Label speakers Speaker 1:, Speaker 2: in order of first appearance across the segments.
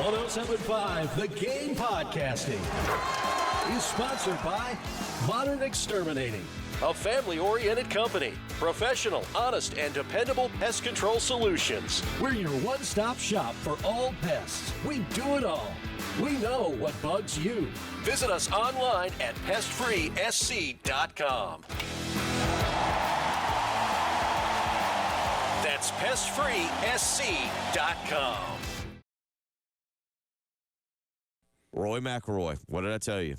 Speaker 1: 1075 The Game Podcasting is sponsored by Modern Exterminating, a family-oriented company. Professional, honest, and dependable pest control solutions. We're your one-stop shop for all pests. We do it all. We know what bugs you. Visit us online at pestfreesc.com. That's pestfreesc.com.
Speaker 2: Roy McIlroy, what did I tell you?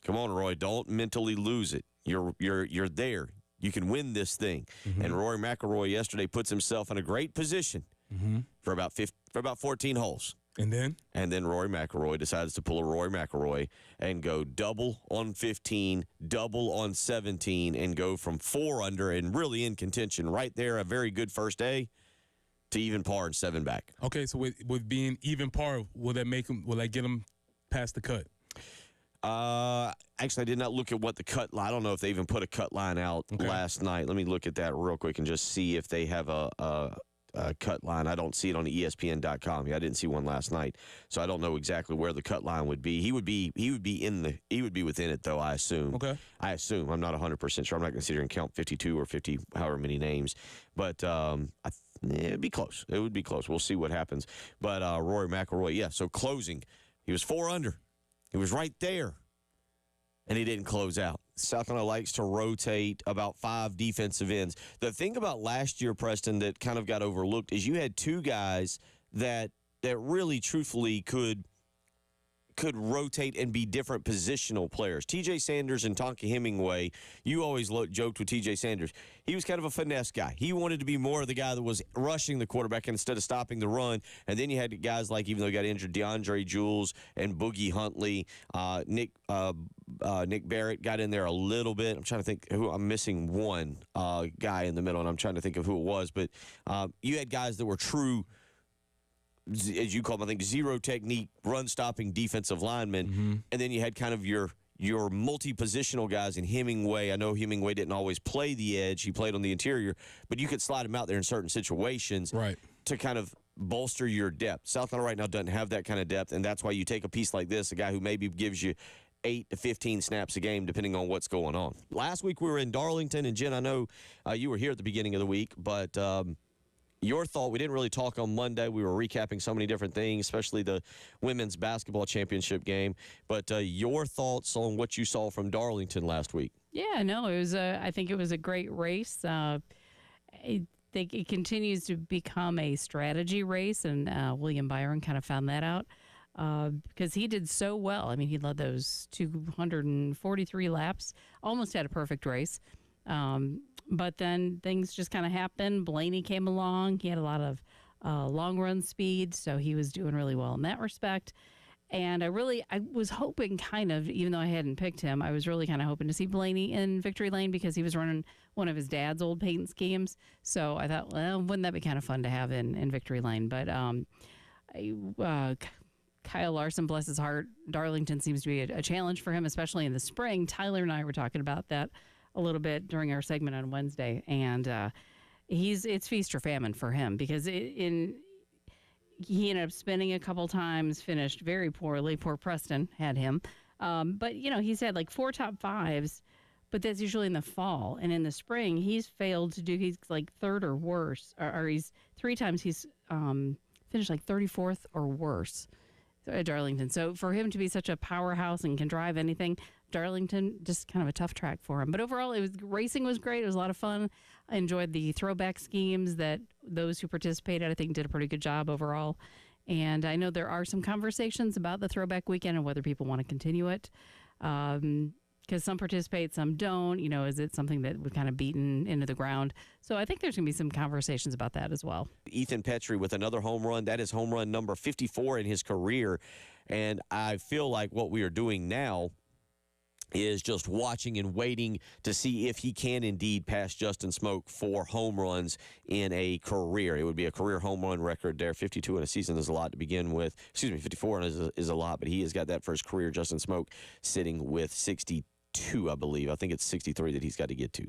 Speaker 2: Come on, Roy, don't mentally lose it. You're there. You can win this thing. Mm-hmm. And Rory McIlroy yesterday puts himself in a great position for about 14 holes.
Speaker 3: And then
Speaker 2: Rory McIlroy decides to pull a Rory McIlroy and go double on 15, double on 17, and go from 4 under and really in contention right there. A very good first day to even par and 7 back.
Speaker 3: Okay, so with being even par, will that get him past the cut?
Speaker 2: Actually, I did not look at what the cut line. I don't know if they even put a cut line out last night. Let me look at that real quick and just see if they have a cut line. I don't see it on ESPN.com. Yeah, I didn't see one last night, so I don't know exactly where the cut line would be. He would be within it though. I assume.
Speaker 3: Okay.
Speaker 2: I assume. I'm not 100% sure. I'm not going to sit here and count 52 or 50, however many names, but it'd be close. It would be close. We'll see what happens. But Rory McIlroy, yeah. So closing, he was 4 under. He was right there, and he didn't close out. South Carolina likes to rotate about 5 defensive ends. The thing about last year, Preston, that kind of got overlooked is you had 2 guys that really, truthfully, could rotate and be different positional players. T.J. Sanders and Tonka Hemingway, you always joked with T.J. Sanders. He was kind of a finesse guy. He wanted to be more of the guy that was rushing the quarterback instead of stopping the run. And then you had guys like, even though he got injured, DeAndre Jules and Boogie Huntley. Nick Barrett got in there a little bit. I'm trying to think who I'm missing one guy in the middle, and I'm trying to think of who it was. But you had guys that were true, as you call them, I think, zero technique, run-stopping defensive linemen. And then you had kind of your multi-positional guys in Hemingway. I know Hemingway didn't always play the edge. He played on the interior. But you could slide him out there in certain situations to kind of bolster your depth. South Carolina right now doesn't have that kind of depth, and that's why you take a piece like this, a guy who maybe gives you 8 to 15 snaps a game, depending on what's going on. Last week we were in Darlington, and Jen, I know you were here at the beginning of the week, but your thought, we didn't really talk on Monday. We were recapping so many different things, especially the women's basketball championship game. But your thoughts on what you saw from Darlington last week?
Speaker 4: Yeah, no, it was. I think it was a great race. I think it continues to become a strategy race, and William Byron kind of found that out because he did so well. I mean, he led those 243 laps, almost had a perfect race. But then things just kind of happened. Blaney came along. He had a lot of long run speed, so he was doing really well in that respect. And I was hoping kind of, even though I hadn't picked him, I was really kind of hoping to see Blaney in victory lane because he was running one of his dad's old paint schemes. So I thought, well, wouldn't that be kind of fun to have in victory lane? But Kyle Larson, bless his heart, Darlington seems to be a challenge for him, especially in the spring. Tyler and I were talking about that a little bit during our segment on Wednesday, and it's feast or famine for him because he ended up spinning a couple times, finished very poorly. Poor Preston had him, but he's had like 4 top 5s, but that's usually in the fall, and in the spring he's failed to do. He's like 3rd or worse, or he's 3 times he's finished like 34th or worse at Darlington. So for him to be such a powerhouse and can drive anything, Darlington, just kind of a tough track for him. But overall, racing was great. It was a lot of fun. I enjoyed the throwback schemes that those who participated, I think, did a pretty good job overall. And I know there are some conversations about the throwback weekend and whether people want to continue it. Because some participate, some don't. Is it something that we've kind of beaten into the ground? So I think there's going to be some conversations about that as well.
Speaker 2: Ethan Petrie with another home run. That is home run number 54 in his career. And I feel like what we are doing now is just watching and waiting to see if he can indeed pass Justin Smoke for home runs in a career. It would be a career home run record there. 52 in a season is a lot to begin with. 54 is a lot, but he has got that for his career. Justin Smoke sitting with 62, I believe. I think it's 63 that he's got to get to.